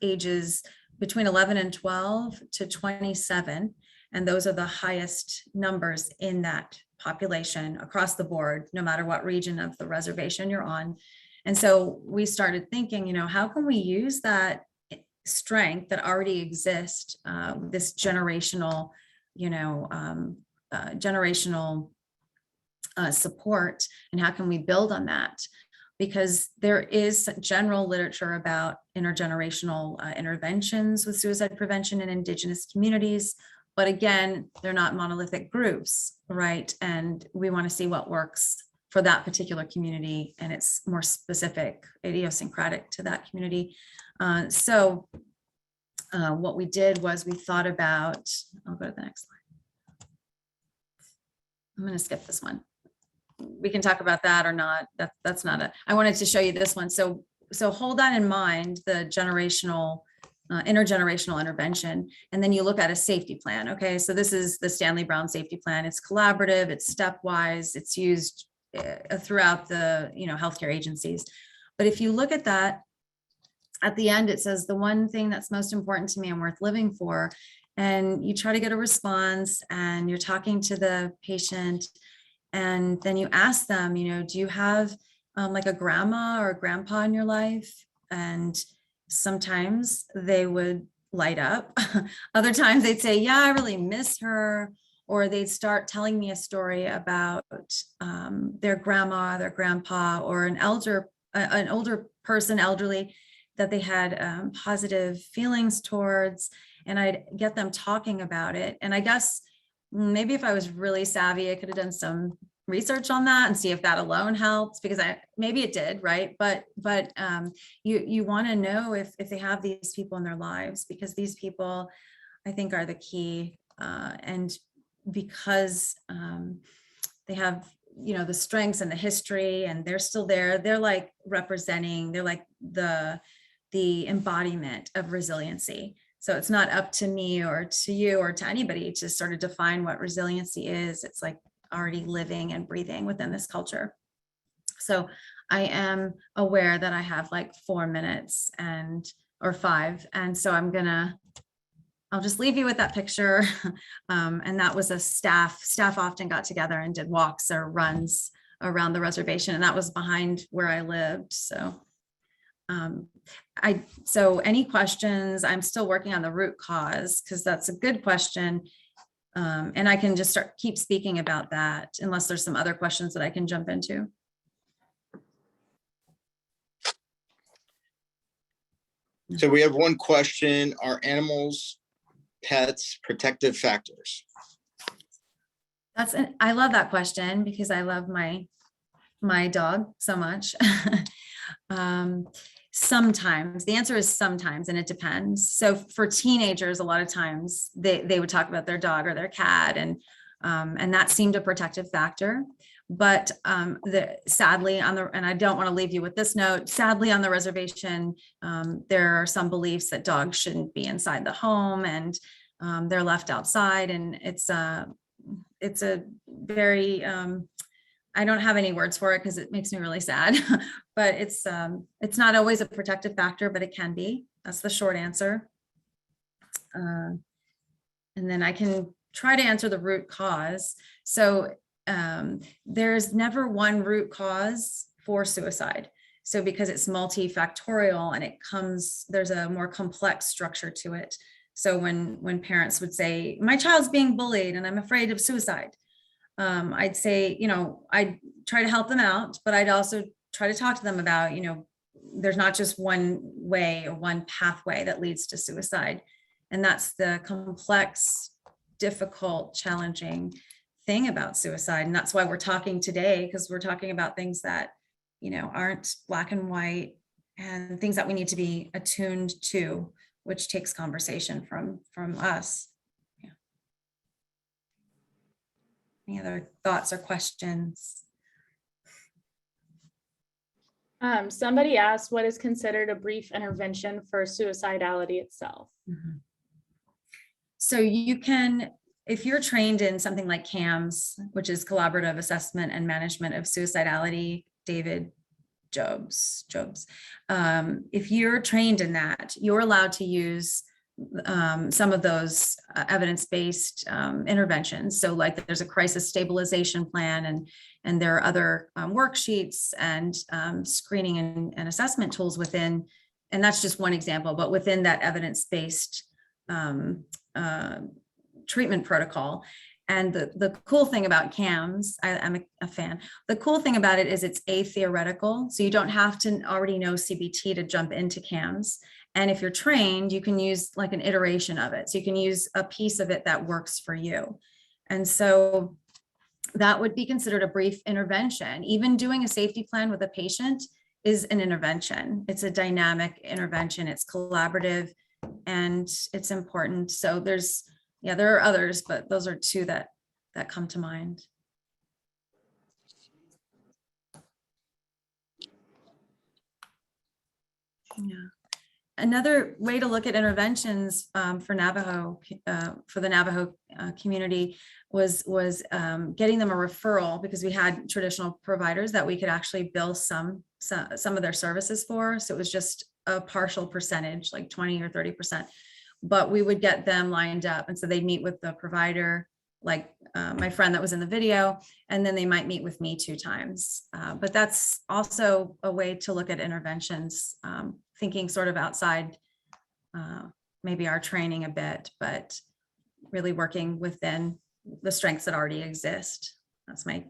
ages between 11 and 12 to 27. And those are the highest numbers in that population across the board, no matter what region of the reservation you're on. And so we started thinking, how can we use that strength that already exists, this generational, support, and how can we build on that? Because there is general literature about intergenerational interventions with suicide prevention in Indigenous communities. But again, they're not monolithic groups, right? And we want to see what works for that particular community, and it's more specific, idiosyncratic to that community. So what we did was we thought about, I'll go to the next slide. I'm going to skip this one. We can talk about that or not. That's not it. I wanted to show you this one. So hold that in mind, the intergenerational intervention, and then you look at a safety plan. Okay, so this is the Stanley Brown safety plan. It's collaborative, it's stepwise, it's used throughout the healthcare agencies. But if you look at that, at the end it says the one thing that's most important to me and worth living for, and you try to get a response and you're talking to the patient, and then you ask them, do you have like a grandma or a grandpa in your life, and sometimes they would light up. Other times they'd say, yeah, I really miss her. Or they'd start telling me a story about their grandma, their grandpa, or an older person, elderly, that they had positive feelings towards. And I'd get them talking about it. And I guess maybe if I was really savvy, I could have done some research on that and see if that alone helps, because maybe it did, right? But you want to know if they have these people in their lives, because these people, I think, are the key. And because they have, the strengths and the history, and they're still there, they're like representing, they're like the embodiment of resiliency. So it's not up to me or to you or to anybody to sort of define what resiliency is. It's like already living and breathing within this culture. So I am aware that I have like 4 minutes or 5. And so I'll just leave you with that picture. And that was a staff often got together and did walks or runs around the reservation. And that was behind where I lived. So any questions? I'm still working on the root cause, because that's a good question. And I can just keep speaking about that unless there's some other questions that I can jump into. So we have one question: are animals, pets, protective factors? I love that question, because I love my dog so much. Sometimes the answer is sometimes, and it depends. So for teenagers, a lot of times they would talk about their dog or their cat, and that seemed a protective factor. But sadly, and I don't want to leave you with this note, sadly on the reservation, there are some beliefs that dogs shouldn't be inside the home, and they're left outside. And it's a very, I don't have any words for it because it makes me really sad, but it's not always a protective factor, but it can be. That's the short answer. And then I can try to answer the root cause. So there's never one root cause for suicide. So because it's multifactorial and there's a more complex structure to it. So when parents would say, my child's being bullied and I'm afraid of suicide, I'd say, I'd try to help them out, but I'd also try to talk to them about, there's not just one way or one pathway that leads to suicide. And that's the complex, difficult, challenging thing about suicide. And that's why we're talking today, because we're talking about things that, aren't black and white, and things that we need to be attuned to, which takes conversation from us. Yeah. Any other thoughts or questions? Somebody asked, what is considered a brief intervention for suicidality itself? Mm-hmm. So you can, if you're trained in something like CAMS, which is Collaborative Assessment and Management of Suicidality, David Jobs. If you're trained in that, you're allowed to use some of those evidence-based interventions. So like there's a crisis stabilization plan, and there are other worksheets and screening and assessment tools within, and that's just one example, but within that evidence-based treatment protocol. And the cool thing about CAMS, I'm a fan. The cool thing about it is it's atheoretical. So you don't have to already know CBT to jump into CAMS. And if you're trained, you can use like an iteration of it. So you can use a piece of it that works for you. And so that would be considered a brief intervention. Even doing a safety plan with a patient is an intervention. It's a dynamic intervention. It's collaborative and it's important. So there are others, but those are two that come to mind. Yeah. Another way to look at interventions for Navajo, for the Navajo community was getting them a referral, because we had traditional providers that we could actually bill some of their services for. So it was just a partial percentage, like 20 or 30%. But we would get them lined up. And so they'd meet with the provider like my friend that was in the video, and then they might meet with me 2 times. But that's also a way to look at interventions, thinking sort of outside maybe our training a bit, but really working within the strengths that already exist. That's my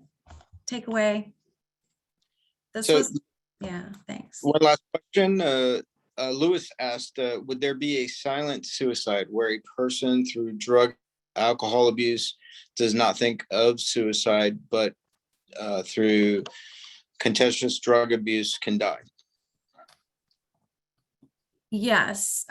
takeaway. Yeah, thanks. One last question. Lewis asked, would there be a silent suicide where a person through drug, alcohol abuse does not think of suicide, but through contentious drug abuse can die? Yes.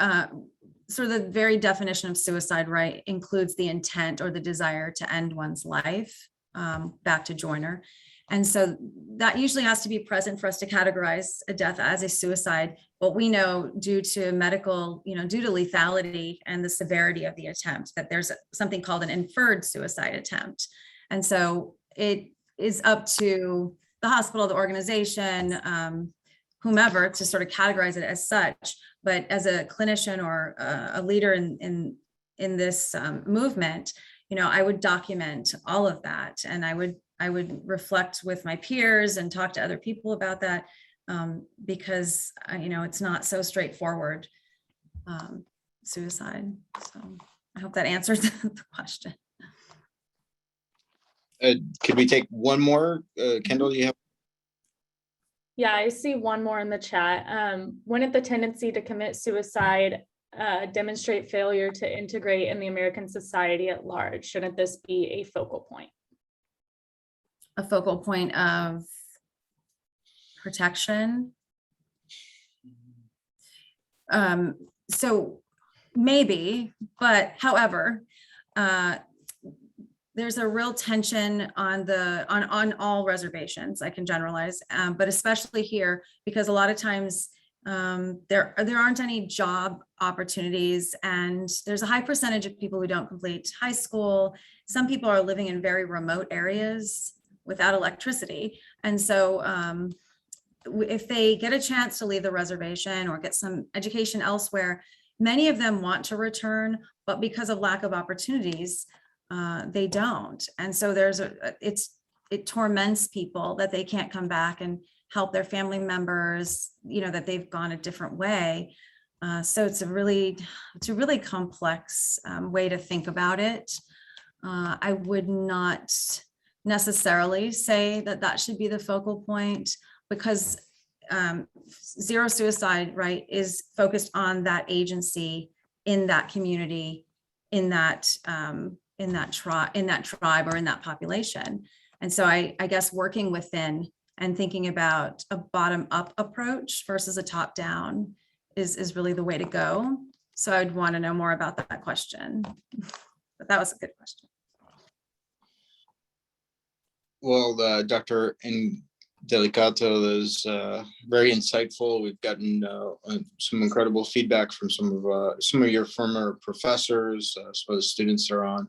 So the very definition of suicide, right, includes the intent or the desire to end one's life, back to Joyner. And so that usually has to be present for us to categorize a death as a suicide. But we know due to medical, due to lethality and the severity of the attempt, that there's something called an inferred suicide attempt. And so it is up to the hospital, the organization, whomever, to sort of categorize it as such. But as a clinician or a leader in this movement, I would document all of that, and I would reflect with my peers and talk to other people about that, because it's not so straightforward, suicide. So I hope that answers the question. Could we take one more? Kendall, do you have? Yeah, I see one more in the chat. Wouldn't the tendency to commit suicide demonstrate failure to integrate in the American society at large? Shouldn't this be a focal point? A focal point of protection. So maybe, but however, there's a real tension on all reservations. I can generalize, but especially here, because a lot of times there aren't any job opportunities, and there's a high percentage of people who don't complete high school. Some people are living in very remote areas without electricity. And so if they get a chance to leave the reservation or get some education elsewhere, many of them want to return, but because of lack of opportunities, they don't. And so it torments people that they can't come back and help their family members, that they've gone a different way. So it's a really complex way to think about it. I would not necessarily say that should be the focal point, because zero suicide, right, is focused on that agency in that community, in that tribe or in that population. And so I guess working within and thinking about a bottom-up approach versus a top-down is really the way to go. So I'd want to know more about that question. But that was a good question. Well, Dr. Delicato, that is very insightful. We've gotten some incredible feedback from some of your former professors, some of the students are on.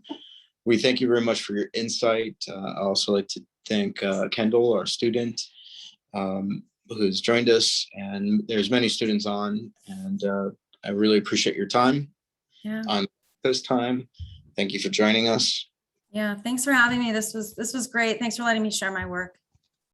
We thank you very much for your insight. I also like to thank Kendall, our student, who's joined us, and there's many students on, and I really appreciate your time. Yeah. On this time. Thank you for joining us. Yeah, thanks for having me. This was great. Thanks for letting me share my work.